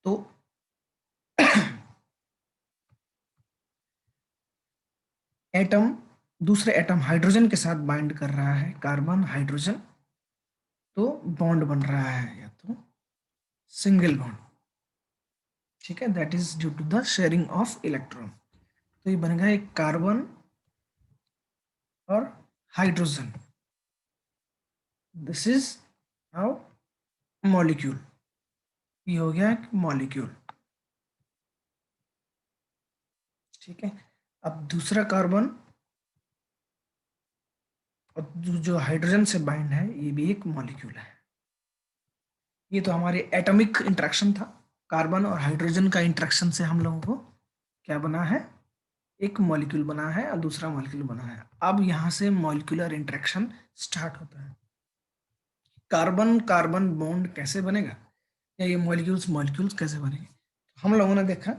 तो एटम दूसरे atom hydrogen के साथ बाइंड कर रहा है, कार्बन हाइड्रोजन, तो बॉन्ड बन रहा है या तो सिंगल बॉन्ड। ठीक है, that is due to the sharing of electron. तो ये बन गया एक कार्बन और hydrogen, this is how molecule, ये हो गया एक मॉलिक्यूल। ठीक है, अब दूसरा कार्बन और जो हाइड्रोजन से बाइंड है, ये भी एक मॉलिक्यूल है। ये तो हमारे एटॉमिक इंटरेक्शन था, कार्बन और हाइड्रोजन का इंटरेक्शन से हम लोगों को क्या बना है, एक मॉलिक्यूल बना है और दूसरा मॉलिक्यूल बना है। अब यहाँ से मॉलिक्यूलर इंटरेक्शन स्टार्ट होता है। कार्बन कार्बन बॉन्ड कैसे बनेगा, या ये मॉलिक्यूल्स मॉलिक्यूल्स कैसे बनेंगे। हम लोगों ने देखा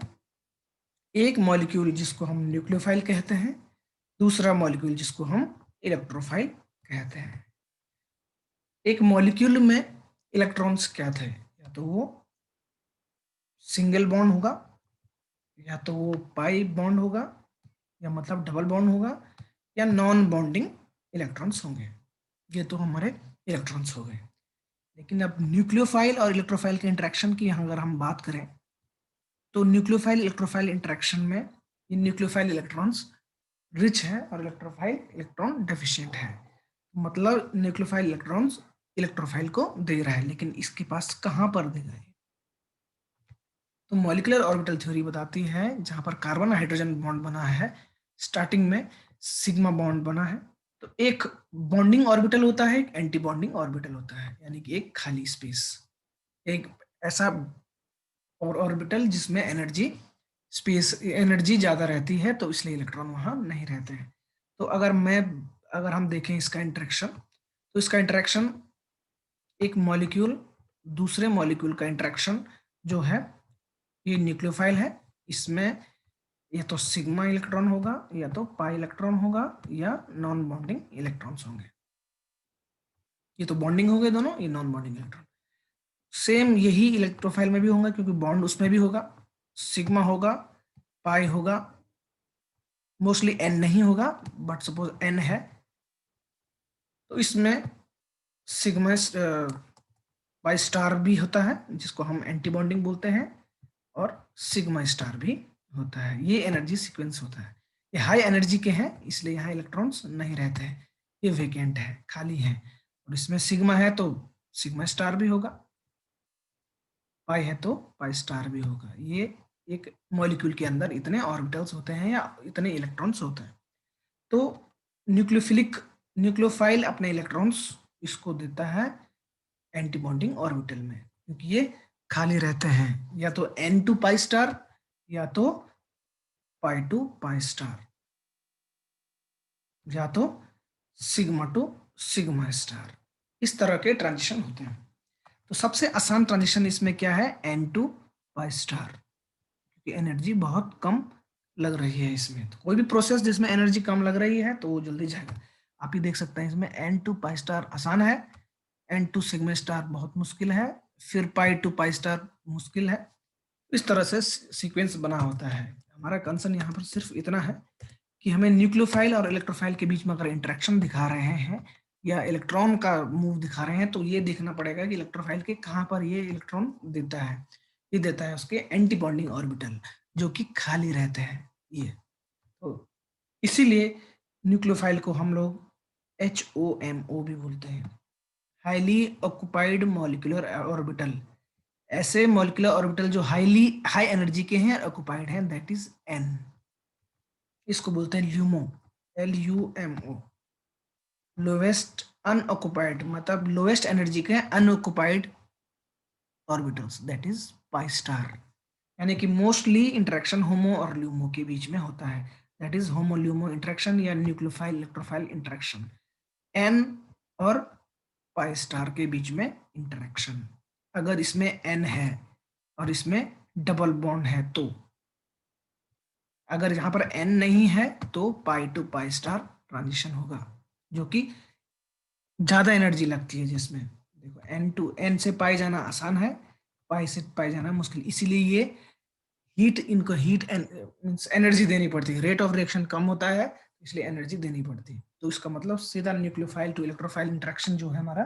एक मॉलिक्यूल जिसको हम न्यूक्लियोफाइल कहते हैं, दूसरा मॉलिक्यूल जिसको हम इलेक्ट्रोफाइल कहते हैं। एक मॉलिक्यूल में इलेक्ट्रॉन्स क्या थे, या तो वो सिंगल बॉन्ड होगा, या तो वो पाई बॉन्ड होगा, या मतलब डबल बॉन्ड होगा, या नॉन बॉन्डिंग इलेक्ट्रॉन्स होंगे। ये तो हमारे इलेक्ट्रॉन्स हो गए। लेकिन अब न्यूक्लियोफाइल और इलेक्ट्रोफाइल के इंटरेक्शन की अगर हम बात करें, तो न्यूक्लियोफाइल इलेक्ट्रोफाइल इंटरेक्शन में ये न्यूक्लियोफाइल इलेक्ट्रॉन्स रिच है और इलेक्ट्रोफाइल इलेक्ट्रॉन डेफिशिएंट है। मतलब न्यूक्लियोफाइल इलेक्ट्रॉन्स इलेक्ट्रोफाइल को दे रहा है, लेकिन इसके पास कहाँ पर देगा है? तो मॉलिक्यूलर ऑर्बिटल थ्योरी बताती है जहां पर कार्बन हाइड्रोजन बॉन्ड बना है, स्टार्टिंग में सिग्मा बॉन्ड बना है, तो एक बॉन्डिंग ऑर्बिटल होता है, एक एंटी बॉन्डिंग ऑर्बिटल होता है, यानी कि एक खाली स्पेस, एक ऐसा और ऑर्बिटल जिसमें एनर्जी स्पेस एनर्जी ज़्यादा रहती है, तो इसलिए इलेक्ट्रॉन वहाँ नहीं रहते हैं। तो अगर हम देखें इसका इंटरेक्शन, तो इसका इंटरेक्शन एक मॉलिक्यूल दूसरे मॉलिक्यूल का इंटरेक्शन जो है, ये न्यूक्लियोफाइल है, इसमें या तो सिग्मा इलेक्ट्रॉन होगा, या तो पाई इलेक्ट्रॉन होगा, या नॉन बॉन्डिंग इलेक्ट्रॉन्स होंगे। ये तो बॉन्डिंग हो गए दोनों, ये नॉन बॉन्डिंग इलेक्ट्रॉन। सेम यही इलेक्ट्रोफाइल में भी होगा, क्योंकि बॉन्ड उसमें भी होगा, सिग्मा होगा, पाई होगा, मोस्टली एन नहीं होगा, बट सपोज एन है, तो इसमें सिग्मा पाई स्टार भी होता है, जिसको हम एंटी बॉन्डिंग बोलते हैं, और सिग्मा स्टार भी होता है। ये एनर्जी सीक्वेंस होता है। ये हाई एनर्जी के हैं, इसलिए यहाँ इलेक्ट्रॉन्स नहीं रहते हैं, ये वेकेंट है, खाली है। और इसमें सिग्मा है तो सिग्मा स्टार भी होगा, पाई है तो पाई स्टार भी होगा। ये एक मॉलिक्यूल के अंदर इतने ऑर्बिटल्स होते हैं या इतने इलेक्ट्रॉन्स होते हैं। तो न्यूक्लियोफिलिक न्यूक्लियोफाइल अपने इलेक्ट्रॉन्स इसको देता है एंटी बॉन्डिंग ऑर्बिटल में, क्योंकि ये खाली रहते हैं, या तो एन टू पाई स्टार, या तो पाई टू पाई स्टार, या तो सिग्मा टू सिग्मा स्टार। इस तरह के ट्रांजिशन होते हैं। तो सबसे आसान ट्रांजिशन इसमें क्या है, एन टू पाई स्टार, क्योंकि एनर्जी बहुत कम लग रही है इसमें। तो कोई भी प्रोसेस जिसमें एनर्जी कम लग रही है तो वो जल्दी जाएगा। आप ही देख सकते हैं इसमें एन टू पाई स्टार आसान है, एन टू सिग्मा स्टार बहुत मुश्किल है, फिर पाई टू पाई स्टार मुश्किल है। इस तरह से सीक्वेंस बना होता है। हमारा कंसर्न यहाँ पर सिर्फ इतना है कि हमें न्यूक्लियोफाइल और इलेक्ट्रोफाइल के बीच में अगर इंटरेक्शन दिखा रहे हैं या इलेक्ट्रॉन का मूव दिखा रहे हैं, तो ये देखना पड़ेगा कि इलेक्ट्रोफाइल के कहाँ पर ये इलेक्ट्रॉन देता है। ये देता है उसके एंटी बॉन्डिंग ऑर्बिटल, जो कि खाली रहते हैं ये। तो इसीलिए न्यूक्लियोफाइल को हम लोग HOMO भी बोलते हैं, हाईली ऑक्युपाइड मॉलिक्यूलर ऑर्बिटल। ऐसे मॉलिक्यूलर ऑर्बिटल जो हाई एनर्जी के हैं, ऑक्युपाइड हैं, दैट इज एन। इसको बोलते हैं ल्यूमो, LUMO। लोवेस्ट अनऑक्युपाइड मतलब लोवेस्ट एनर्जी के unoccupied orbitals, that is pi star. यानी कि मोस्टली इंटरेक्शन होमो और ल्यूमो के बीच में होता है, that is HOMO LUMO interaction या न्यूक्लियोफाइल इलेक्ट्रोफाइल इंटरेक्शन। एन और पाई स्टार के बीच में इंटरेक्शन, अगर इसमें एन है और इसमें डबल बॉन्ड है तो। अगर यहाँ पर एन नहीं है तो पाई टू पाई स्टार ट्रांजिशन होगा, जो कि ज़्यादा एनर्जी लगती है जिसमें। देखो एन टू एन से पाई जाना आसान है, पाए जाना मुश्किल, इसीलिए ये हीट, इनको हीट मींस एनर्जी देनी पड़ती है, रेट ऑफ रिएक्शन कम होता है इसलिए एनर्जी देनी पड़ती है। तो इसका मतलब सीधा न्यूक्लियोफाइल टू इलेक्ट्रोफाइल इंटरेक्शन जो है हमारा,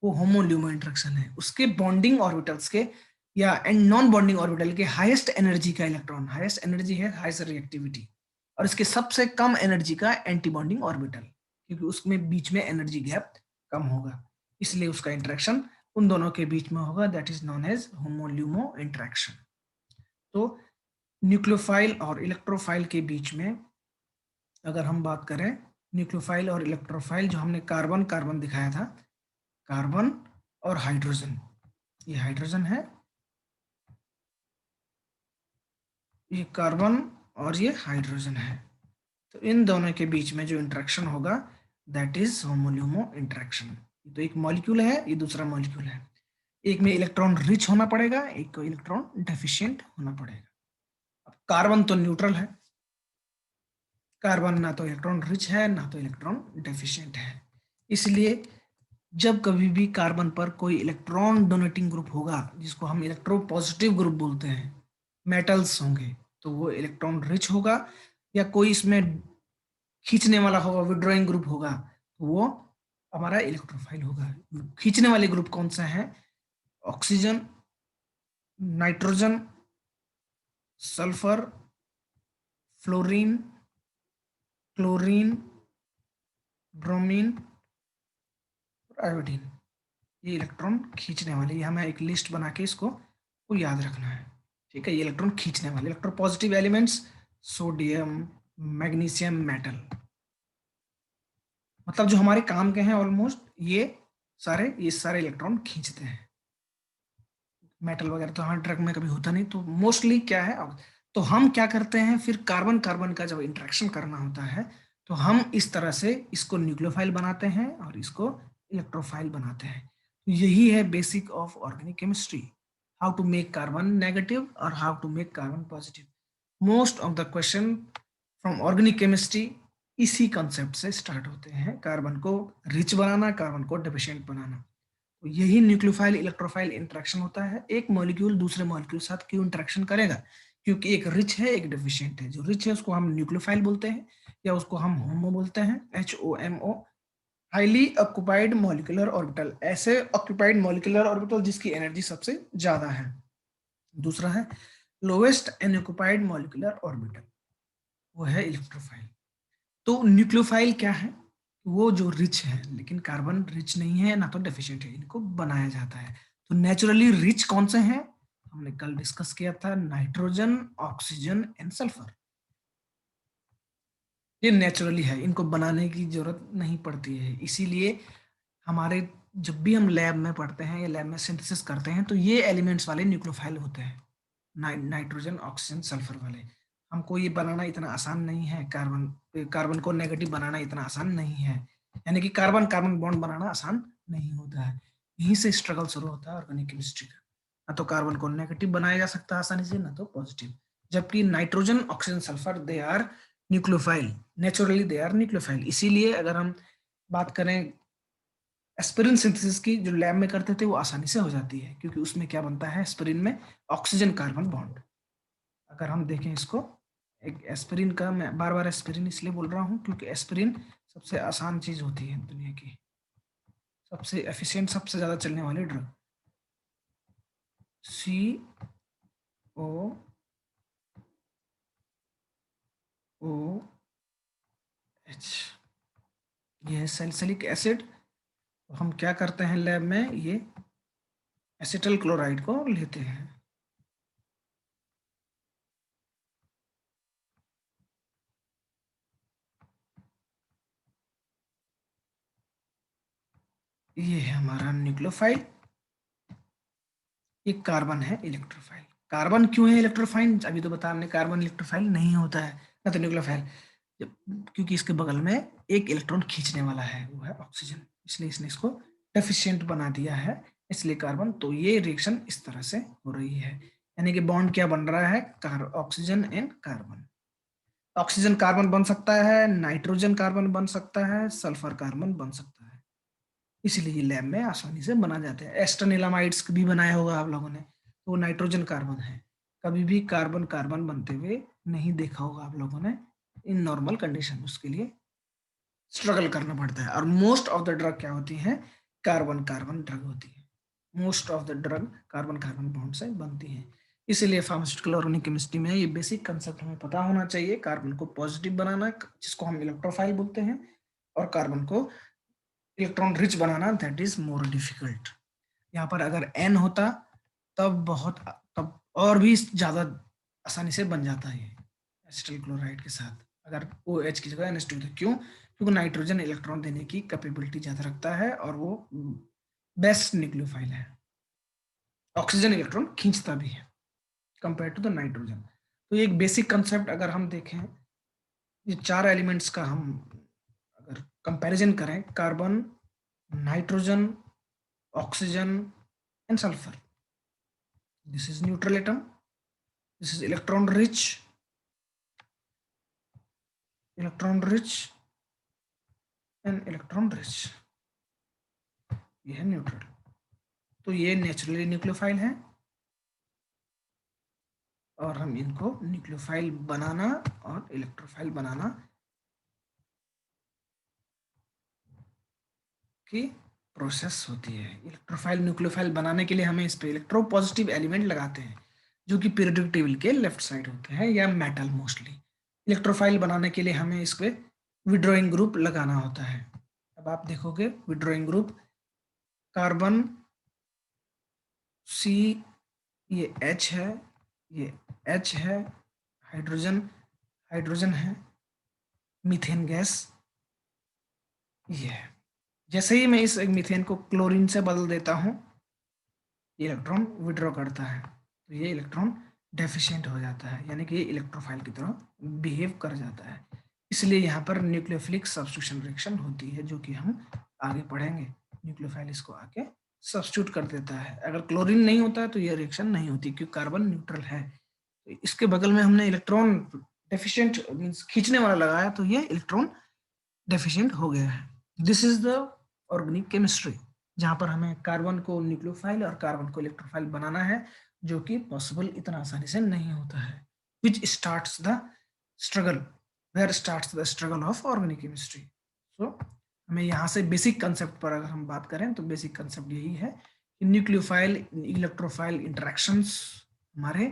वो होमो-ल्यूमो इंटरेक्शन है। उसके बॉन्डिंग ऑर्बिटल्स के या एंड नॉन बॉन्डिंग ऑर्बिटल के हाईएस्ट एनर्जी का इलेक्ट्रॉन, हाईएस्ट एनर्जी है हाईएस्ट रिएक्टिविटी, और इसके सबसे कम एनर्जी का एंटी बॉन्डिंग ऑर्बिटल, क्योंकि उसमें बीच में एनर्जी गैप कम होगा, इसलिए उसका इंटरेक्शन उन दोनों के बीच में होगा, that is known as HOMO LUMO interaction. तो न्यूक्लियोफाइल और इलेक्ट्रोफाइल के बीच में अगर हम बात करें, न्यूक्लियोफाइल और इलेक्ट्रोफाइल, जो हमने कार्बन कार्बन दिखाया था, कार्बन और हाइड्रोजन, ये हाइड्रोजन है, ये कार्बन और ये हाइड्रोजन है। तो इन दोनों के बीच में जो इंटरेक्शन होगा दैट इज होमोल्यूमो इंटरेक्शन। तो एक मॉलिक्यूल है, ये दूसरा मॉलिक्यूल है, एक में इलेक्ट्रॉन रिच होना पड़ेगा, एक को इलेक्ट्रॉन डेफिशिएंट होना पड़ेगा। अब कार्बन तो न्यूट्रल है, कार्बन ना तो इलेक्ट्रॉन रिच है ना तो इलेक्ट्रॉन डेफिशिएंट है, इसलिए जब कभी भी कार्बन पर कोई इलेक्ट्रॉन डोनेटिंग ग्रुप होगा, जिसको हम इलेक्ट्रोपॉजिटिव ग्रुप बोलते हैं, मेटल्स होंगे, तो वो इलेक्ट्रॉन रिच होगा, या कोई इसमें खींचने वाला होगा, विड्रॉइंग ग्रुप होगा, तो वो हमारा इलेक्ट्रोफाइल होगा। खींचने वाले ग्रुप कौन सा है? Oxygen, nitrogen, sulphur, fluorine, chlorine, bromine, iodine, ये इलेक्ट्रॉन खींचने वाले, ये हमें एक लिस्ट बना के इसको को याद रखना है, ठीक है। ये इलेक्ट्रॉन खींचने वाले electropositive elements, sodium, magnesium, metal, मतलब जो हमारे काम के हैं ऑलमोस्ट ये सारे इलेक्ट्रॉन खींचते हैं। मेटल वगैरह तो हमारे ड्रग में कभी होता नहीं, तो मोस्टली क्या है। तो हम क्या करते हैं फिर, कार्बन कार्बन का जब इंटरेक्शन करना होता है तो हम इस तरह से इसको न्यूक्लियोफाइल बनाते हैं और इसको इलेक्ट्रोफाइल बनाते हैं। तो यही है basic of organic chemistry, how to make carbon negative और how to make carbon positive. Most of the question from organic chemistry इसी कंसेप्ट से स्टार्ट होते हैं, कार्बन को रिच बनाना, कार्बन को डेफिशिएंट बनाना। तो यही न्यूक्लियोफाइल इलेक्ट्रोफाइल इंटरेक्शन होता है। एक मॉलिक्यूल दूसरे मॉलिक्यूल के साथ क्यों इंटरेक्शन करेगा? क्योंकि एक रिच है एक डेफिशिएंट है। जो रिच है उसको हम न्यूक्लियोफाइल बोलते हैं, या उसको हम होमो बोलते हैं, HOMO, highly occupied molecular orbital, ऐसे ऑक्युपाइड मॉलिक्यूलर ऑर्बिटल जिसकी एनर्जी सबसे ज्यादा है। दूसरा है लोवेस्ट अनऑक्युपाइड मॉलिक्यूलर ऑर्बिटल, वो है इलेक्ट्रोफाइल। तो न्यूक्लियोफाइल क्या है? वो जो रिच है, लेकिन कार्बन रिच नहीं है ना तो डेफिशिएंट है, इनको बनाया जाता है। तो नेचुरली रिच कौन से हैं? हमने कल डिस्कस किया था, नाइट्रोजन, ऑक्सीजन एंड सल्फर। ये नेचुरली है, इनको बनाने की जरूरत नहीं पड़ती है, इसीलिए हमारे जब भी हम लैब में पढ़ते हैं या लैब में सिंथेसिस करते हैं तो ये एलिमेंट्स वाले न्यूक्लियोफाइल होते हैं, नाइट्रोजन, ऑक्सीजन, सल्फर वाले। हमको ये बनाना इतना आसान नहीं है, कार्बन कार्बन को नेगेटिव बनाना इतना आसान नहीं है, यानी कि कार्बन कार्बन बॉन्ड बनाना आसान नहीं होता है। यहीं से स्ट्रगल शुरू होता है ऑर्गेनिक केमिस्ट्री का। ना तो कार्बन को नेगेटिव बनाया जा सकता है आसानी से, ना तो पॉजिटिव। जबकि nitrogen, oxygen, sulphur they are nucleophile, naturally they are nucleophile. इसीलिए अगर हम बात करें एस्पिरिन सिंथेसिस की, जो लैब में करते थे वो आसानी से हो जाती है, क्योंकि उसमें क्या बनता है एस्पिरिन में? Oxygen carbon bond. अगर हम देखें इसको, एक एस्पिरिन का, मैं बार बार एस्पिरिन इसलिए बोल रहा हूँ क्योंकि एस्पिरिन सबसे आसान चीज होती है दुनिया की, सबसे एफिशिएंट, सबसे ज्यादा चलने वाली ड्रग। COOH, ये है सैलिसिलिक एसिड। हम क्या करते हैं लैब में, ये एसिटल क्लोराइड को लेते हैं, ये है हमारा न्यूक्लियोफाइल, ये कार्बन है इलेक्ट्रोफाइल। कार्बन क्यों है इलेक्ट्रोफाइल? अभी तो बता हमने, कार्बन इलेक्ट्रोफाइल नहीं होता है ना तो न्यूक्लियोफाइल, क्योंकि इसके बगल में एक इलेक्ट्रॉन खींचने वाला है, वो है ऑक्सीजन, इसलिए इसने इसको डेफिशिएंट बना दिया है, इसलिए कार्बन। तो ये रिएक्शन इस तरह से हो रही है, यानी कि बॉन्ड क्या बन रहा है? Oxygen and carbon. Oxygen carbon बन सकता है, नाइट्रोजन कार्बन बन सकता है, सल्फर कार्बन बन सकता है, इसलिए लैब में आसानी से बना जाते हैं। एस्टनिलामाइड्स भी बनाया होगा आप लोगों ने, तो नाइट्रोजन कार्बन है। कभी भी कार्बन कार्बन बनते हुए नहीं देखा होगा आप लोगों ने इन नॉर्मल कंडीशन, उसके लिए स्ट्रगल करना पड़ता है। और मोस्ट ऑफ द ड्रग क्या होती है, कार्बन कार्बन ड्रग होती है। Most of the drug carbon carbon bond से बनती है। इसीलिए फार्मास्यूटिकल ऑर्गेनिक केमिस्ट्री में ये बेसिक कंसेप्ट हमें पता होना चाहिए। कार्बन को पॉजिटिव बनाना, जिसको हम इलेक्ट्रोफाइल बोलते हैं, और कार्बन को electron rich banana, that is more difficult. यहाँ पर अगर एन होता तब और भी ज्यादा आसानी से बन जाता है ये एसिटिल क्लोराइड के साथ, अगर ओ एच की जगह NH2 था। क्यों? क्योंकि नाइट्रोजन इलेक्ट्रॉन देने की कैपेबिलिटी ज्यादा रखता है और वो बेस्ट न्यूक्लियोफाइल है। ऑक्सीजन इलेक्ट्रॉन खींचता भी है कंपेयर टू द नाइट्रोजन। तो ये एक बेसिक कंसेप्ट अगर हम देखें, ये चार एलिमेंट्स का हम अगर कंपैरिजन करें, carbon, nitrogen, oxygen and sulphur, this is neutral atom, this is electron rich and electron rich, ये है न्यूट्रल। तो ये नेचुरली न्यूक्लियोफाइल है और हम इनको न्यूक्लियोफाइल बनाना और इलेक्ट्रोफाइल बनाना की प्रोसेस होती है। इलेक्ट्रोफाइल न्यूक्लियोफाइल बनाने के लिए हमें इस पे इलेक्ट्रो पॉजिटिव एलिमेंट लगाते हैं, जो कि पीरियोडिक टेबल के लेफ्ट साइड होते हैं या मेटल मोस्टली। इलेक्ट्रोफाइल बनाने के लिए हमें इस पे विड्रॉइंग ग्रुप लगाना होता है। अब आप देखोगे विड्रॉइंग ग्रुप, कार्बन सी, ये H है, ये H है, हाइड्रोजन हाइड्रोजन है, मीथेन गैस ये है। जैसे ही मैं इस मीथेन को क्लोरीन से बदल देता हूं, ये इलेक्ट्रॉन विड्रॉ करता है, तो ये इलेक्ट्रॉन डेफिशिएंट हो जाता है, यानी कि ये इलेक्ट्रोफाइल की तरह बिहेव कर जाता है। इसलिए यहाँ पर न्यूक्लियोफिलिक सब्स्टिट्यूशन रिएक्शन होती है, जो कि हम आगे पढ़ेंगे। न्यूक्लियोफाइल इसको आके सब्स्टिट्यूट कर देता है। अगर क्लोरीन नहीं होता है तो ये रिएक्शन नहीं होती, क्योंकि कार्बन न्यूट्रल है। तो इसके बगल में हमने इलेक्ट्रॉन डेफिशिएंट मीन्स खींचने वाला लगाया, तो ये इलेक्ट्रॉन डेफिशिएंट हो गया है। This is the organic chemistry, जहां पर हमें कार्बन को न्यूक्लियोफाइल और कार्बन को इलेक्ट्रोफाइल बनाना है, जो कि पॉसिबल इतना आसानी से नहीं होता है। Which starts the struggle, where starts the struggle of organic chemistry. So हमें यहाँ से बेसिक कंसेप्ट पर अगर हम बात करें, तो बेसिक कंसेप्ट यही है कि न्यूक्लियोफाइल इलेक्ट्रोफाइल इंटरेक्शंस हमारे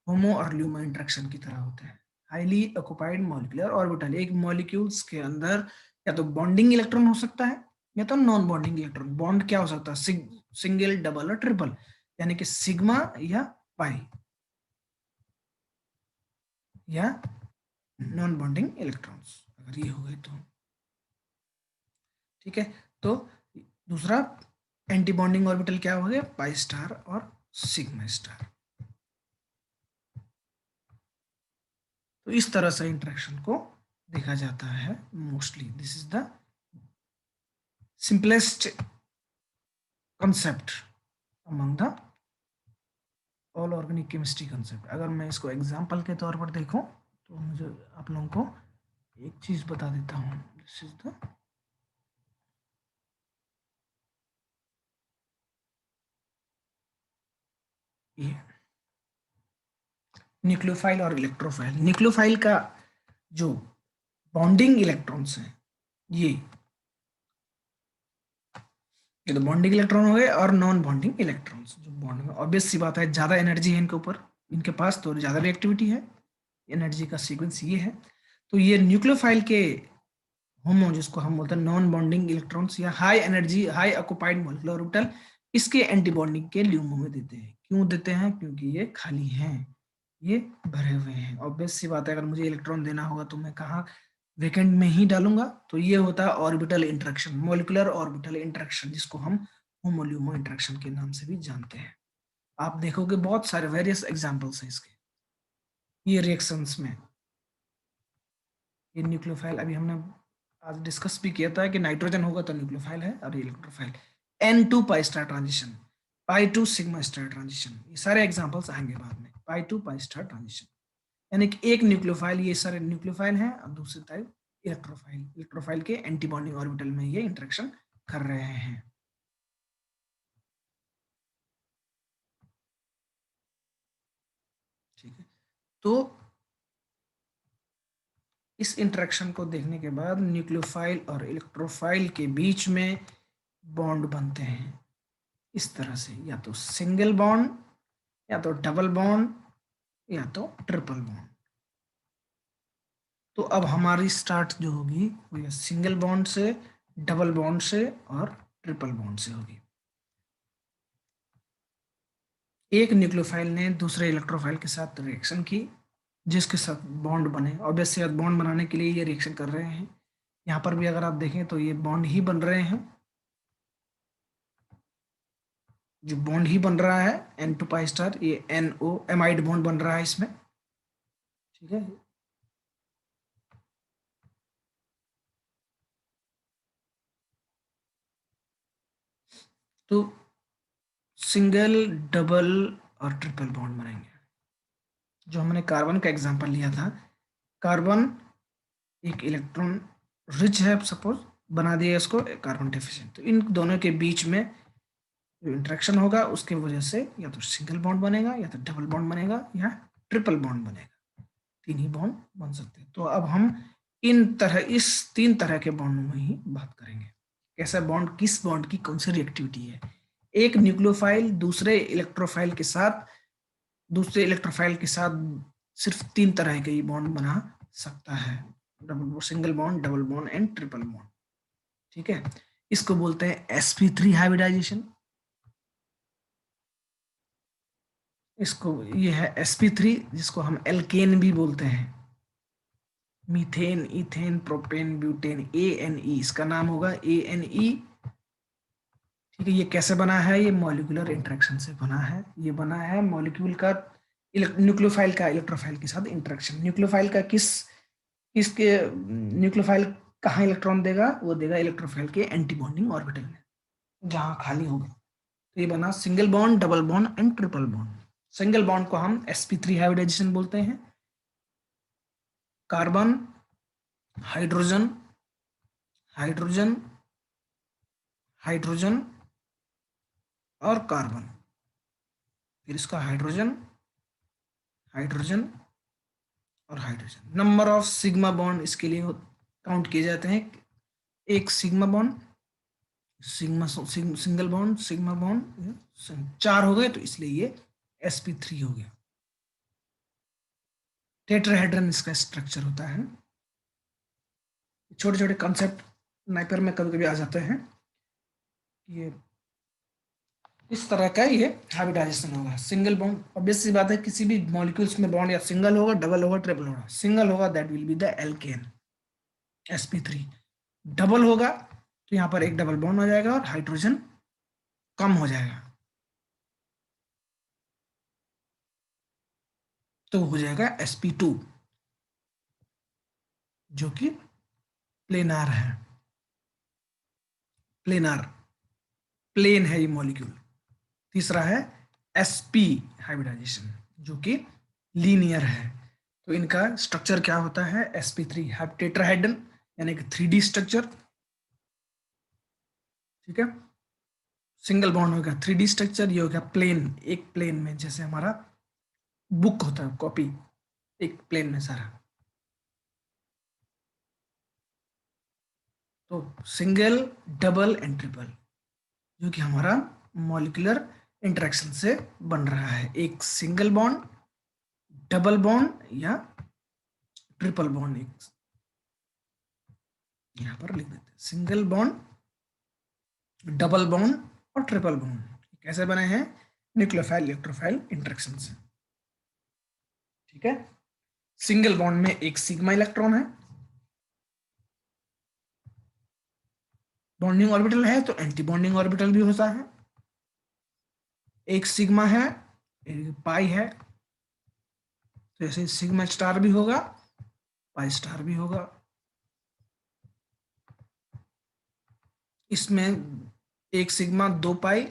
होमो और ल्यूमो इंटरेक्शन की तरह होते हैं। हाईली ऑक्युपाइड मॉलिक्यूलर ऑर्बिटल, एक मॉलिक्यूल्स के अंदर या तो बॉन्डिंग इलेक्ट्रॉन हो सकता है या तो नॉन बॉन्डिंग इलेक्ट्रॉन। बॉन्ड क्या हो सकता है, सिंगल, डबल और ट्रिपल, यानी कि सिग्मा या पाई, या नॉन बॉन्डिंग इलेक्ट्रॉन्स अगर ये हो गए तो। ठीक है, तो दूसरा एंटी बॉन्डिंग ऑर्बिटल क्या हो गया, पाई स्टार और सिग्मा स्टार। तो इस तरह से इंटरेक्शन को देखा जाता है mostly. This is the simplest concept among the all organic chemistry concept. अगर मैं इसको एग्जाम्पल के तौर पर देखूं, तो मुझे आप लोगों को एक चीज बता देता हूं। दिस इज द ये न्यूक्लियोफाइल और इलेक्ट्रोफाइल। न्यूक्लियोफाइल का जो बॉन्डिंग इलेक्ट्रॉन्स हैं, ये तो बॉन्डिंग इलेक्ट्रॉन हो गए, और नॉन बॉन्डिंग इलेक्ट्रॉन्स जो बॉन्ड में, ऑब्वियस सी बात है ज्यादा एनर्जी है इनके ऊपर, इनके पास तो ज्यादा रिएक्टिविटी है। एनर्जी का सीक्वेंस ये है। तो ये न्यूक्लियोफाइल के होमो, जिसको हम बोलते हैं नॉन बॉन्डिंग इलेक्ट्रॉन्स या high energy high occupied molecular orbital, इसके एंटी बॉन्डिंग के ल्यूमो में देते हैं। क्यों देते हैं? क्योंकि ये खाली हैं, ये भरे हुए हैं। ऑब्वियस सी बात है, अगर मुझे इलेक्ट्रॉन देना होगा तो मैं कहाँ, वैकेंट में ही डालूंगा। तो ये होता है orbital interaction, molecular orbital interaction, जिसको हम होमोल्यूमो इंटरेक्शन के नाम से भी जानते हैं। आप देखोगे बहुत सारे वेरियस एग्जांपल्स हैं इसके, ये रिएक्शंस में। ये न्यूक्लियोफाइल अभी हमने आज डिस्कस भी किया था कि नाइट्रोजन होगा तो न्यूक्लियोफाइल है, और ये electrophile. N2 pi star transition, pi to sigma star transition, ये सारे एग्जांपल्स आएंगे बाद में। Pi to pi star transition, यानी कि एक न्यूक्लियोफाइल, ये सारे न्यूक्लियोफाइल हैं, और दूसरी टाइप इलेक्ट्रोफाइल। इलेक्ट्रोफाइल के एंटी बॉन्डिंग ऑर्बिटल में ये इंटरेक्शन कर रहे हैं। ठीक है, तो इस इंटरेक्शन को देखने के बाद न्यूक्लियोफाइल और इलेक्ट्रोफाइल के बीच में बॉन्ड बनते हैं इस तरह से, या तो सिंगल बॉन्ड, या तो डबल बॉन्ड, या तो ट्रिपल बॉन्ड। तो अब हमारी स्टार्ट जो होगी वो सिंगल बॉन्ड से, डबल बॉन्ड से और ट्रिपल बॉन्ड से होगी। एक न्यूक्लियोफाइल ने दूसरे इलेक्ट्रोफाइल के साथ रिएक्शन की, जिसके साथ बॉन्ड बने। ऑब्वियसली बॉन्ड बनाने के लिए ये रिएक्शन कर रहे हैं। यहाँ पर भी अगर आप देखें तो ये बॉन्ड ही बन रहे हैं, जो बॉन्ड ही बन रहा है N2 पाई स्टार, ये NO एमाइड बॉन्ड बन रहा है इसमें। ठीक है, तो सिंगल, डबल और ट्रिपल बॉन्ड बनेंगे। जो हमने कार्बन का एग्जांपल लिया था, कार्बन एक इलेक्ट्रॉन रिच है सपोज, बना दिया इसको कार्बन डेफिशिएंट, तो इन दोनों के बीच में जो इंटरेक्शन होगा उसके वजह से या तो सिंगल बॉन्ड बनेगा, या तो डबल बॉन्ड बनेगा, या ट्रिपल बॉन्ड बनेगा। तीन ही बॉन्ड बन सकते हैं। तो अब हम इस तीन तरह के बॉन्ड में ही बात करेंगे। कैसा बॉन्ड, किस बॉन्ड की कौन सी रिएक्टिविटी है। एक न्यूक्लियोफाइल दूसरे इलेक्ट्रोफाइल के साथ सिर्फ तीन तरह के ही बॉन्ड बना सकता है, double single bond, double bond and triple bond. ठीक है, इसको बोलते हैं sp3 हाइब्रिडाइजेशन। इसको ये है sp3, जिसको हम एल्केन भी बोलते हैं। Methane, ethane, propane, butane, ANE इसका नाम होगा, ANE। ठीक है, ये कैसे बना है, ये मॉलिक्यूलर इंटरेक्शन से बना है। ये बना है मॉलिक्यूल का, न्यूक्लियोफाइल का इलेक्ट्रोफाइल के साथ इंटरेक्शन। न्यूक्लियोफाइल का किसके न्यूक्लियोफाइल कहाँ इलेक्ट्रॉन देगा, वो देगा इलेक्ट्रोफाइल के एंटी बॉन्डिंग ऑर्बिटल में, जहां खाली होगा। तो ये बना single bond, double bond and triple bond. Single bond को हम sp3 हाइब्रिडाइजेशन बोलते हैं। कार्बन, हाइड्रोजन, हाइड्रोजन, हाइड्रोजन और कार्बन, फिर इसका हाइड्रोजन, हाइड्रोजन और hydrogen. Number of sigma bond इसके लिए काउंट किए जाते हैं। एक sigma bond, single bond, sigma bond, चार हो गए, तो इसलिए ये sp3 हो गया। टेट्राहेड्रन इसका स्ट्रक्चर होता है। छोटे छोटे कॉन्सेप्ट नाइपर में कभी कभी आ जाते हैं। ये इस तरह का ये हाइब्रिडाइजेशन होगा। सिंगल बॉन्ड, ऑब्वियस सी बात है, किसी भी मॉलिक्यूल्स में बॉन्ड या सिंगल होगा, डबल होगा, ट्रिपल होगा। सिंगल होगा that will be the alkene sp3। Double होगा तो यहाँ पर एक डबल बॉन्ड हो जाएगा और हाइड्रोजन कम हो जाएगा, तो हो जाएगा sp2, जो कि प्लेनार है। प्लेनार, प्लेन है ये मॉलिक्यूल। तीसरा है sp हाइब्रिडाइजेशन, जो कि लीनियर है। तो इनका स्ट्रक्चर क्या होता है, sp3 टेट्राहेड्रन, यानी कि 3D स्ट्रक्चर। ठीक है, सिंगल बॉन्ड होगा 3D स्ट्रक्चर, ये हो गया प्लेन, एक प्लेन में, जैसे हमारा बुक होता है, कॉपी, एक प्लेन में सारा। तो सिंगल, डबल एंड ट्रिपल, जो कि हमारा मॉलिक्यूलर इंटरेक्शन से बन रहा है। एक सिंगल बॉन्ड, डबल बॉन्ड या ट्रिपल बॉन्ड। एक यहाँ पर लिख देते हैं, सिंगल बॉन्ड, डबल बॉन्ड और ट्रिपल बॉन्ड कैसे बने हैं, न्यूक्लियोफाइल इलेक्ट्रोफाइल इंटरेक्शन से। ठीक है, सिंगल बॉन्ड में एक सिग्मा इलेक्ट्रॉन है, बॉन्डिंग ऑर्बिटल है तो एंटी बॉन्डिंग ऑर्बिटल भी होता है। एक सिग्मा है, एक पाई है, तो ऐसे सिग्मा स्टार भी होगा, पाई स्टार भी होगा। इसमें एक सिग्मा, दो पाई,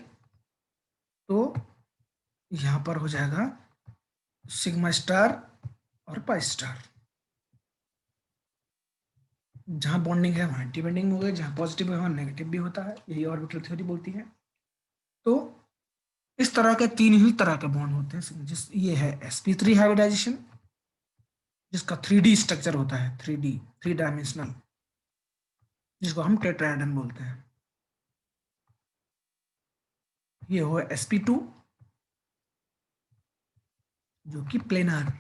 तो यहां पर हो जाएगा सिग्मा स्टार और पाई स्टार। जहां बॉन्डिंग है वहां एंटी बॉन्डिंग हो गई, जहां पॉजिटिव है वहां नेगेटिव भी होता है, यही ऑर्बिटल थ्योरी बोलती है। तो इस तरह के तीन ही तरह के बॉन्ड होते हैं। ये है sp3 हाइब्रिडाइजेशन, जिसका 3D स्ट्रक्चर होता है, 3D, 3 डायमेंशनल, जिसको हम टेट्राहेड्रन बोलते हैं। ये हो sp2, जो कि प्लेनर,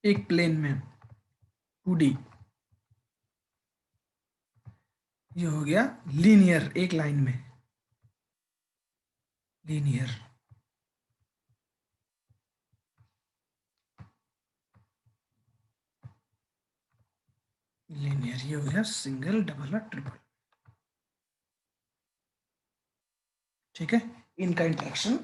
एक प्लेन में 2D। ये हो गया लीनियर, एक लाइन में लीनियर। लीनियर ये हो गया सिंगल, डबल और ट्रिपल। ठीक है, इनका इंटरेक्शन,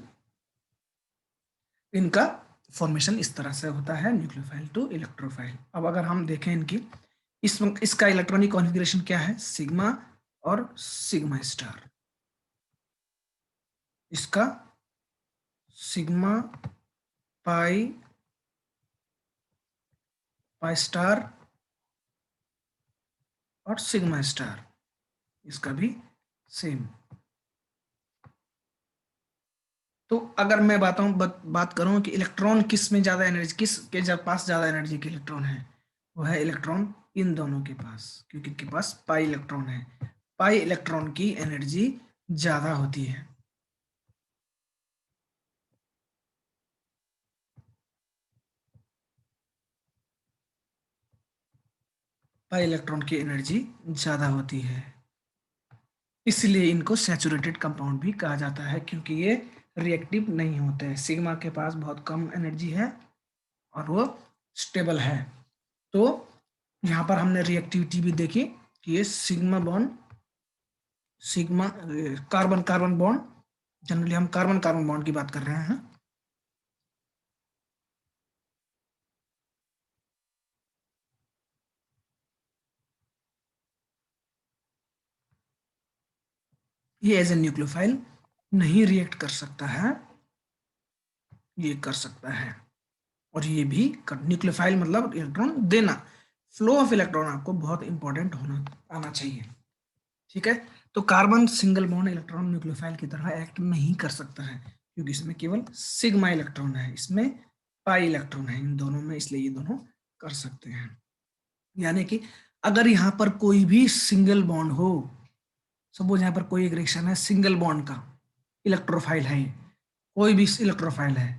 इनका फॉर्मेशन इस तरह से होता है, न्यूक्लियोफाइल टू इलेक्ट्रोफाइल। अब अगर हम देखें इनकी, इसका इलेक्ट्रॉनिक कॉन्फ़िगरेशन क्या है, सिग्मा और सिग्मा स्टार। इसका सिग्मा, पाई, पाई स्टार और सिग्मा स्टार, इसका भी सेम। तो अगर मैं बात करूं कि इलेक्ट्रॉन किस में ज्यादा एनर्जी, किस के जब पास ज्यादा एनर्जी के इलेक्ट्रॉन है, वो है इलेक्ट्रॉन इन दोनों के पास, क्योंकि इनके पास पाई इलेक्ट्रॉन है। पाई इलेक्ट्रॉन की एनर्जी ज्यादा होती है। पाई इलेक्ट्रॉन की एनर्जी ज्यादा होती है, इसलिए इनको सैचुरेटेड कंपाउंड भी कहा जाता है, क्योंकि ये रिएक्टिव नहीं होते हैं। सिग्मा के पास बहुत कम एनर्जी है और वो स्टेबल है। तो यहाँ पर हमने रिएक्टिविटी भी देखी कि ये sigma bond, sigma carbon carbon bond, generally हम कार्बन कार्बन बॉन्ड की बात कर रहे हैं। ये एज ए न्यूक्लियोफाइल नहीं रिएक्ट कर सकता है, ये कर सकता है। और ये भी न्यूक्लियोफाइल मतलब इलेक्ट्रॉन देना, फ्लो ऑफ इलेक्ट्रॉन आपको बहुत इंपॉर्टेंट होना आना चाहिए। ठीक है, तो carbon single bond electron nucleophile की तरह एक्ट नहीं कर सकता है, क्योंकि इसमें केवल सिग्मा इलेक्ट्रॉन है, इसमें पाई इलेक्ट्रॉन है, इन दोनों में, इसलिए ये दोनों कर सकते हैं। यानी कि अगर यहाँ पर कोई भी सिंगल बॉन्ड हो, सपोज यहाँ पर कोई एक रिएक्शन है सिंगल बॉन्ड का, इलेक्ट्रोफाइल है, कोई भी इलेक्ट्रोफाइल है,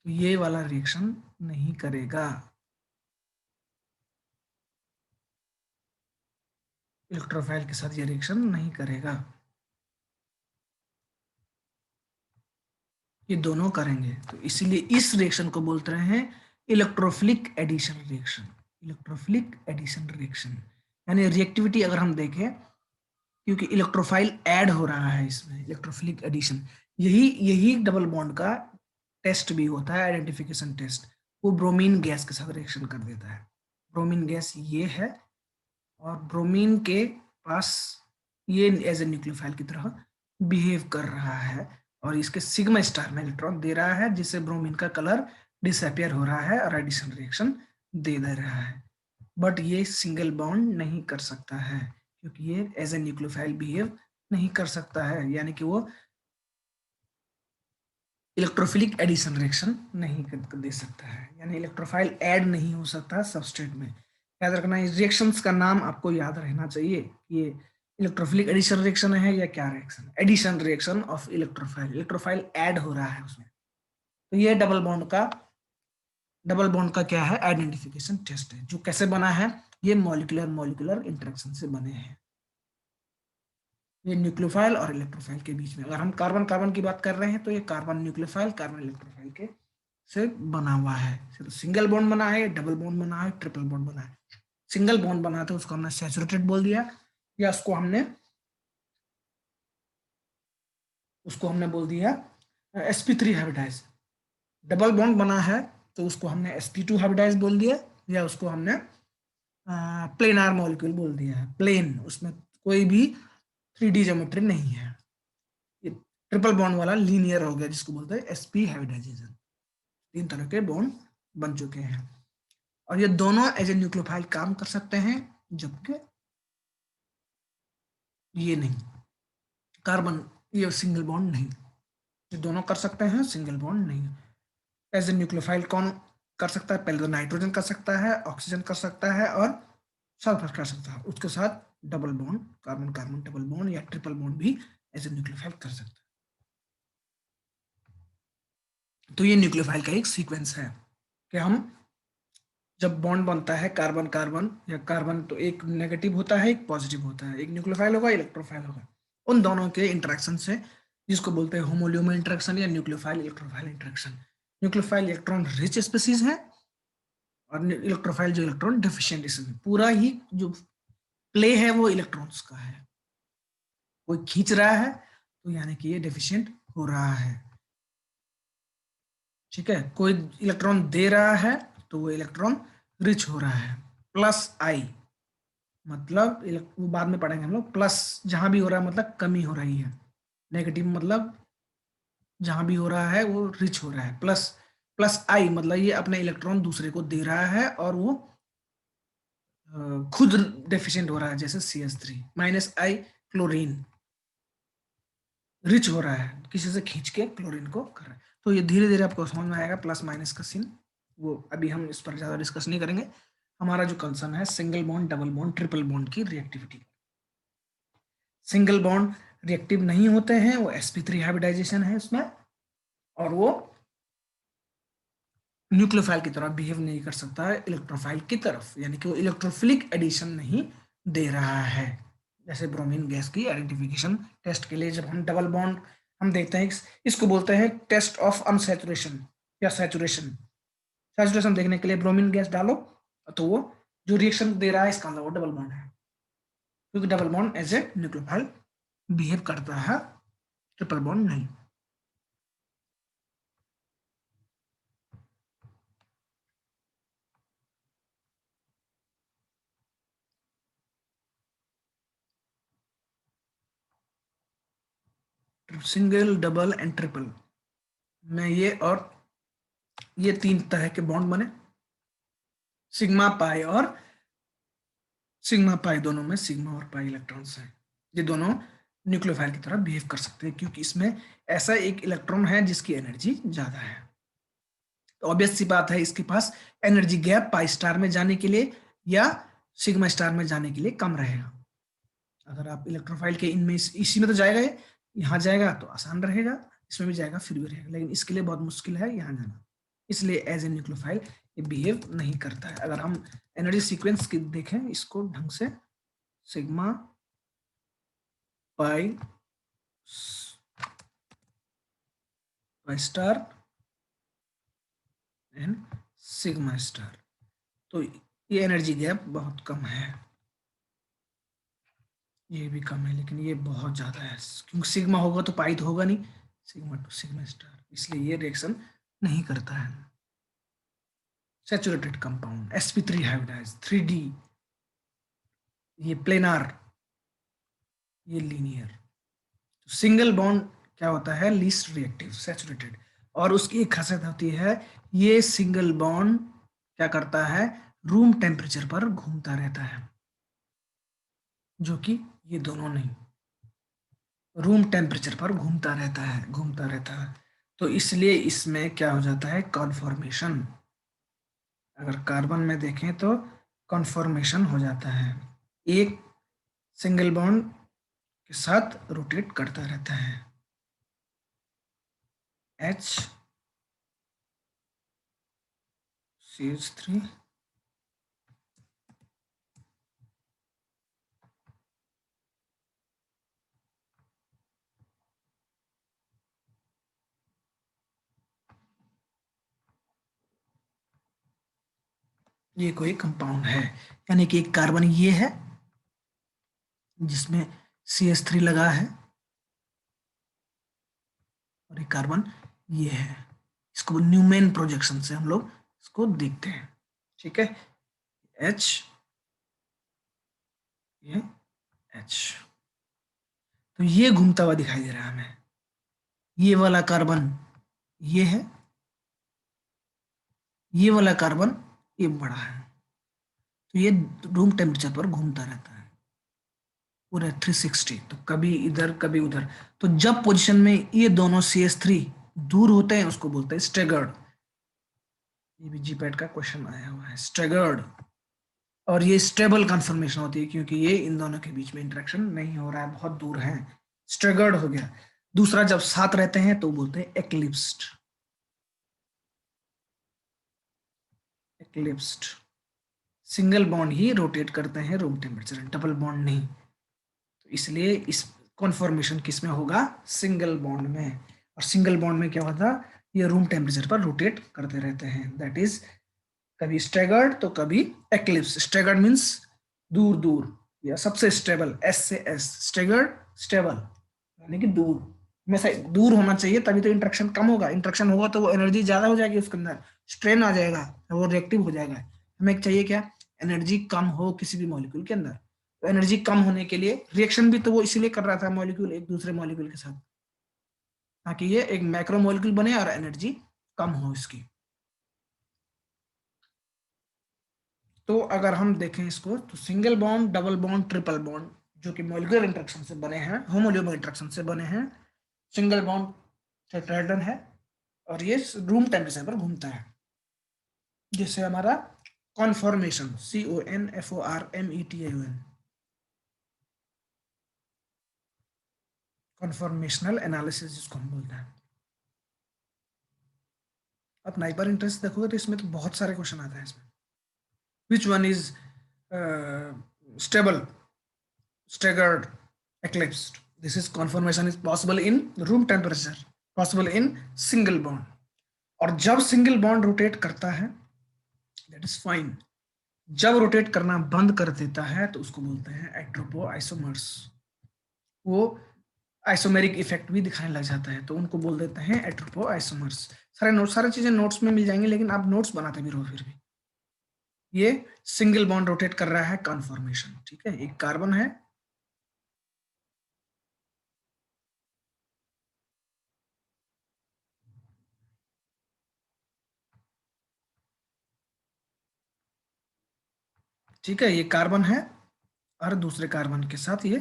तो ये वाला रिएक्शन नहीं करेगा, इलेक्ट्रोफाइल के साथ ये रिएक्शन नहीं करेगा। ये दोनों करेंगे, तो इसीलिए इस रिएक्शन को बोलते हैं electrophilic addition reaction. Electrophilic addition reaction यानी रिएक्टिविटी अगर हम देखें, क्योंकि इलेक्ट्रोफाइल ऐड हो रहा है इसमें, इलेक्ट्रोफिलिक एडिशन, यही यही डबल बॉन्ड का टेस्ट भी होता है, आइडेंटिफिकेशन टेस्ट। वो ब्रोमीन गैस के साथ रिएक्शन कर देता है। ब्रोमीन गैस ये है, और ब्रोमीन के पास ये एज ए न्यूक्लियोफाइल की तरह बिहेव कर रहा है, और इसके सिग्मा स्टार में इलेक्ट्रॉन दे रहा है, जिससे ब्रोमीन का कलर डिसअपियर हो रहा है और एडिशन रिएक्शन दे रहा है। बट ये सिंगल बॉन्ड नहीं कर सकता है, क्योंकि ये एज ए न्यूक्लियोफाइल बिहेव नहीं कर सकता है, यानी कि वो इलेक्ट्रोफिलिक एडिशन रिएक्शन नहीं दे सकता है, यानी इलेक्ट्रोफाइल ऐड नहीं हो सकता सबस्ट्रेट में। याद रखना, इस रिएक्शंस का नाम आपको याद रहना चाहिए, ये इलेक्ट्रोफिलिक एडिशन रिएक्शन है या क्या reaction, addition reaction of electrophile, electrophile add हो रहा है उसमें। तो ये डबल बॉन्ड का क्या है, आइडेंटिफिकेशन टेस्ट है, जो कैसे बना है, ये मॉलिक्यूलर मॉलिक्यूलर इंटरेक्शन से बने हैं। ये न्यूक्लियोफाइल और इलेक्ट्रोफाइल के बीच में, अगर हम कार्बन कार्बन की बात कर रहे हैं, तो ये कार्बन न्यूक्लियोफाइल कार्बन इलेक्ट्रोफाइल के से बना हुआ है। तो सिंगल बॉन्ड बना है, डबल बॉन्ड बना है, ट्रिपल बॉन्ड बना है। सिंगल बॉन्ड बना तो उसको हमने सैचुरेटेड बोल दिया, या उसको हमने बोल दिया sp3 हाइब्रिडाइज। डबल बॉन्ड बना है तो उसको हमने sp2 हाइब्रिडाइज बोल दिया, या उसको हमने प्लेनार मॉलिक्यूल बोल दिया है। प्लेन, उसमें कोई भी 3D ज्योमेट्री नहीं है। ये ट्रिपल बॉन्ड वाला लीनियर हो गया, जिसको बोलते हैं sp हाइब्रिडाइजेशन। तीन तरह के बॉन्ड बन चुके हैं, और ये दोनों एज ए न्यूक्लियोफाइल काम कर सकते हैं, जबकि ये नहीं। कार्बन ये सिंगल बॉन्ड नहीं, ये दोनों कर सकते हैं, सिंगल बॉन्ड नहीं। एज ए न्यूक्लियोफाइल कौन कर सकता है? पहले तो नाइट्रोजन कर सकता है, ऑक्सीजन कर सकता है और सल्फर कर सकता है। उसके साथ double bond, carbon carbon double bond या ट्रिपल बॉन्ड भी एज ए न्यूक्लियोफाइल कर सकता है। तो ये न्यूक्लियोफाइल का एक सीक्वेंस है कि हम जब बॉन्ड बनता है कार्बन कार्बन या कार्बन, तो एक नेगेटिव होता है एक पॉजिटिव होता है, एक न्यूक्लियोफाइल होगा इलेक्ट्रोफाइल होगा। उन दोनों के इंटरेक्शन से, जिसको बोलते हैं होमोल्यूमर इंटरेक्शन या nucleophile electrophile interaction. Nucleophile electron rich species है और इलेक्ट्रोफाइल जो इलेक्ट्रॉन डिफिशिएंट इसमें। पूरा ही जो प्ले है वो इलेक्ट्रॉन्स का है। कोई खींच रहा है तो यानी कि ये डेफिशिएंट हो रहा है। ठीक है, कोई इलेक्ट्रॉन दे रहा है तो वो इलेक्ट्रॉन रिच हो रहा है। प्लस आई मतलब वो बाद में पढ़ेंगे हम लोग। प्लस जहां भी हो रहा है मतलब कमी हो रही है, नेगेटिव मतलब जहां भी हो रहा है वो रिच हो रहा है। प्लस प्लस आई मतलब ये अपने इलेक्ट्रॉन दूसरे को दे रहा है और वो खुद डेफिशिएंट हो रहा है, जैसे CH3। माइनस आई क्लोरीन रिच हो रहा है, किसी से खींच के क्लोरीन को कर रहा है। तो ये धीरे धीरे आपको समझ में आएगा प्लस माइनस का सीन। वो अभी हम इस पर ज्यादा डिस्कस नहीं करेंगे। हमारा जो कंसर्न है single bond, double bond, triple bond की रिएक्टिविटी। सिंगल बॉन्ड रिएक्टिव नहीं होते हैं, वो sp3 हाइब्रिडाइजेशन है उसमें, और वो न्यूक्लियोफाइल की तरह बिहेव नहीं कर सकता है इलेक्ट्रोफाइल की तरफ, यानी कि वो इलेक्ट्रोफिलिक एडिशन नहीं दे रहा है। जैसे ब्रोमीन गैस की आइडेंटिफिकेशन टेस्ट के लिए जब हम डबल बॉन्ड हम देखते हैं, इसको बोलते हैं टेस्ट ऑफ अनसैचुरेशन या सैचुरेशन। सैचुरेशन देखने के लिए ब्रोमीन गैस डालो तो वो जो रिएक्शन दे रहा है इसका मतलब वो डबल बॉन्ड है, क्योंकि double bond as a nucleophile behave करता है, ट्रिपल बॉन्ड नहीं। सिंगल, डबल एंड ट्रिपल में ये तीन तरह के बॉन्ड बने। सिग्मा पाई और सिग्मा पाई, दोनों में सिग्मा और पाई इलेक्ट्रॉन्स हैं। ये दोनों न्यूक्लियोफाइल की तरह बिहेव कर सकते हैं, क्योंकि इसमें ऐसा एक इलेक्ट्रॉन है जिसकी एनर्जी ज्यादा है। तो ऑब्वियस सी बात है इसके पास एनर्जी गैप पाई स्टार में जाने के लिए या सिग्मा स्टार में जाने के लिए कम रहेगा। अगर आप इलेक्ट्रोफाइल के इनमें इसी में तो जाएगा, यहाँ जाएगा तो आसान रहेगा, इसमें भी जाएगा फिर भी रहेगा, लेकिन इसके लिए बहुत मुश्किल है यहाँ जाना। इसलिए एज ए न्यूक्लियोफाइल ये बिहेव नहीं करता है। अगर हम एनर्जी सीक्वेंस की देखें इसको ढंग से, sigma pi pi star and sigma star, तो ये एनर्जी गैप बहुत कम है। ये भी कम है लेकिन ये बहुत ज्यादा है, क्योंकि सिग्मा होगा तो पाई तो होगा नहीं, सिग्मा टू सिग्मा स्टार, इसलिए ये रिएक्शन नहीं करता है। Saturated compound sp3 hybridise 3D, ये प्लेनार, ये लीनियर। सिंगल बॉन्ड क्या होता है? Least reactive saturated. और उसकी एक खासियत होती है, ये सिंगल बॉन्ड क्या करता है? रूम टेम्परेचर पर घूमता रहता है, जो कि ये दोनों नहीं। रूम टेम्परेचर पर घूमता रहता है। तो इसलिए इसमें क्या हो जाता है? कॉन्फॉर्मेशन। अगर कार्बन में देखें तो कॉन्फॉर्मेशन हो जाता है, एक सिंगल बॉन्ड के साथ रोटेट करता रहता है। HCH3 ये कोई कंपाउंड है, यानी कि एक कार्बन ये है जिसमें CH3 लगा है, और एक कार्बन ये है। इसको न्यूमेन प्रोजेक्शन से हम लोग इसको देखते हैं। ठीक है, H, ये H, तो ये घूमता हुआ दिखाई दे रहा है हमें। ये वाला कार्बन ये है, ये वाला कार्बन ये बड़ा है, तो ये रूम टेम्परेचर पर घूमता रहता है। पूरे 360, तो कभी इधर कभी उधर। तो जब पोजीशन में ये दोनों CH3 दूर होते हैं उसको बोलते हैं स्टेगर्ड। ये भी जीपैट का क्वेश्चन आया हुआ है, स्टेगर्ड। और ये स्टेबल कंफर्मेशन होती है क्योंकि ये इन दोनों के बीच में इंटरेक्शन नहीं हो रहा है, बहुत दूर है, स्टेगर्ड हो गया। दूसरा, जब साथ रहते हैं तो बोलते हैं एक्लिप्स्ड। एक्लिप्स्ड। सिंगल बॉन्ड ही रोटेट करते हैं रूम टेम्परेचर, डबल बॉन्ड नहीं। तो इसलिए इस कॉन्फॉर्मेशन किस में होगा? सिंगल बॉन्ड में। और सिंगल बॉन्ड में क्या होता? ये रूम टेम्परेचर पर रोटेट करते रहते हैं, दैट इज कभी स्टेगर्ड तो कभी एक्लिप्स। स्टेगर्ड मीन्स दूर दूर, या सबसे स्टेबल, एस से एस, स्टेगर्ड स्टेबल यानी कि दूर, हमेशा दूर होना चाहिए, तभी तो इंट्रैक्शन कम होगा। इंट्रैक्शन होगा तो वो एनर्जी ज्यादा हो जाएगी उसके अंदर, स्ट्रेन आ जाएगा, वो रिएक्टिव हो जाएगा। हमें चाहिए क्या? एनर्जी कम हो किसी भी मॉलिक्यूल के अंदर। तो एनर्जी कम होने के लिए रिएक्शन भी तो वो इसीलिए कर रहा था, मॉलिक्यूल एक दूसरे मॉलिक्यूल के साथ, ताकि ये एक मैक्रो मॉलिक्यूल बने और एनर्जी कम हो इसकी। तो अगर हम देखें इसको, तो single bond, double bond, triple bond जो कि मॉलिक्यूलर इंटरेक्शन से बने हैं, होमोल्यूमर इंटरेक्शन से बने हैं। सिंगल बॉन्ड टेट्राहेड्रन है और ये रूम टेम्परेचर पर घूमता है, जिससे हमारा कॉन्फॉर्मेशन, CONFORMETION, कॉन्फॉर्मेशनल एनालिसिस जिसको हम बोलते हैं। आप नाइपर इंटरेस्ट देखोगे तो इसमें तो बहुत सारे क्वेश्चन आते हैं इसमें। Which one is stable, staggered, eclipsed? This is conformation is possible in room temperature, possible in single bond। और जब सिंगल बॉन्ड रोटेट करता है, दैट इज फाइन। जब रोटेट करना बंद कर देता है तो उसको बोलते हैं एट्रोपो आइसोमर्स। वो आइसोमेरिक इफेक्ट भी दिखाने लग जाता है तो उनको बोल देते हैं एट्रोपो आइसोमर्स। सारे नोट्स, सारी चीजें नोट्स में मिल जाएंगी, लेकिन आप नोट्स बनाते भी रहो फिर भी। ये सिंगल बॉन्ड रोटेट कर रहा है, कन्फॉर्मेशन, ठीक है। एक कार्बन है, ठीक है, ये कार्बन है और दूसरे कार्बन के साथ ये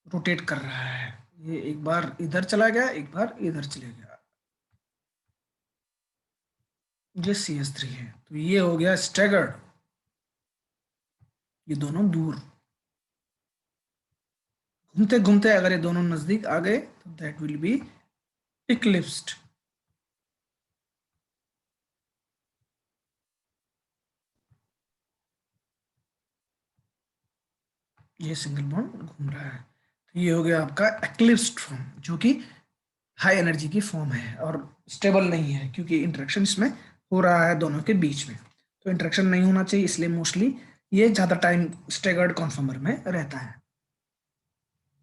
रोटेट कर रहा है। ये एक बार इधर चला गया, एक बार इधर चले गया। ये CH3 है, तो ये हो गया स्टैगर्ड। ये दोनों दूर, घूमते घूमते अगर ये दोनों नजदीक आ गए तो दैट विल बी इक्लिप्स्ड। ये सिंगल बॉन्ड घूम रहा है, तो ये हो गया आपका एक्लिप्स्ड फॉर्म, जो कि हाई एनर्जी की फॉर्म है और स्टेबल नहीं है, क्योंकि इंटरेक्शन इसमें हो रहा है दोनों के बीच में। तो इंटरेक्शन नहीं होना चाहिए, इसलिए मोस्टली ये ज्यादा टाइम स्टेगर्ड कॉन्फॉर्मर में रहता है।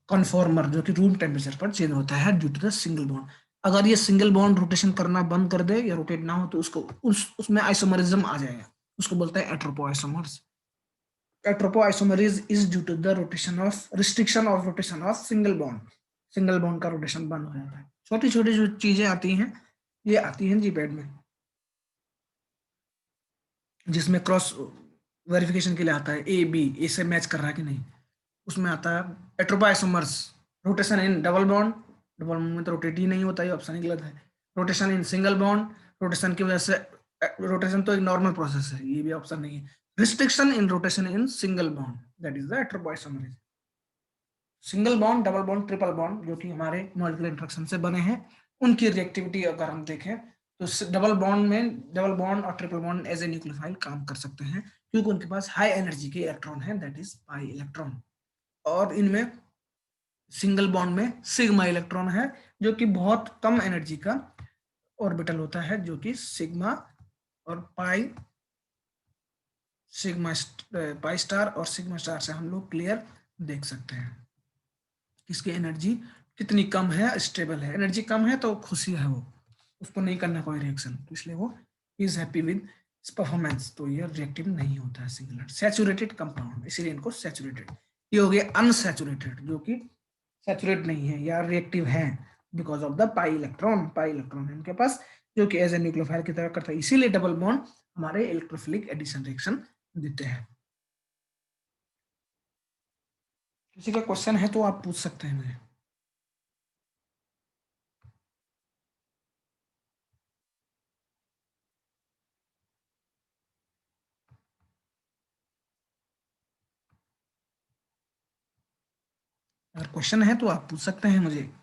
कॉन्फॉर्मर जो कि रूम टेम्परेचर पर चेंज होता है due to the single bond. अगर ये सिंगल बॉन्ड रोटेशन करना बंद कर दे या रोटेट ना हो तो उसको उसमें आइसोमरिज्म आ जाएगा, उसको बोलते हैं atropisomers. Atropisomerism is due to the rotation of, restriction of rotation of single bond. Single bond का रोटेशन बंद हो जाता है। छोटी छोटी जो चीजें आती हैं, ये आती हैं जीपैड में, जिसमें क्रॉस वेरिफिकेशन के लिए आता है, ए से मैच कर रहा है कि नहीं, उसमें आता है atropisomers. Rotation in double bond, double bond में तो रोटेट ही नहीं होता, ये ऑप्शन ही गलत है। Rotation in single bond, rotation की वजह से, रोटेशन तो एक नॉर्मल प्रोसेस है, ये भी ऑप्शन नहीं है। Restriction in rotation in single bond, that is the atropisomerism. Single bond, double bond, triple bond जो कि हमारे मॉलिक्यूलर इंटरेक्शन से बने हैं, उनकी रिएक्टिविटी अगर हम देखें तो डबल बॉन्ड में, डबल बॉन्ड और triple bond as a nucleophile काम कर सकते हैं, क्योंकि उनके पास हाई एनर्जी के इलेक्ट्रॉन है, दैट इज पाई इलेक्ट्रॉन। और इनमें सिंगल बॉन्ड में सिग्मा इलेक्ट्रॉन है, जो कि बहुत कम एनर्जी का ऑर्बिटल होता है, जो कि सिग्मा और पाई, सिग्मा पाई स्टार और सिग्मा स्टार से हम लोग क्लियर देख सकते हैं किसकी एनर्जी कितनी कम है, स्टेबल है। एनर्जी कम है तो खुशी है, वो उसको नहीं करना कोई रिएक्शन, तो इसलिए वो इज हैप्पी विद परफॉर्मेंस, तो ये रिएक्टिव नहीं होता है सिंगल सैचुरेटेड कंपाउंड, इसीलिए इनको सैचुरेटेड। ये हो गया अनसैचुरेटेड, जो कि सैचुरेट नहीं है या रिएक्टिव है because of the pi electron. Pi electron है इनके पास, जो कि एज ए न्यूक्लियोफाइल की तरह करता है, इसीलिए डबल बॉन्ड हमारे इलेक्ट्रोफिलिक एडिशन रिएक्शन देते हैं। किसी का क्वेश्चन है तो आप पूछ सकते हैं मुझे। अगर क्वेश्चन है तो आप पूछ सकते हैं मुझे।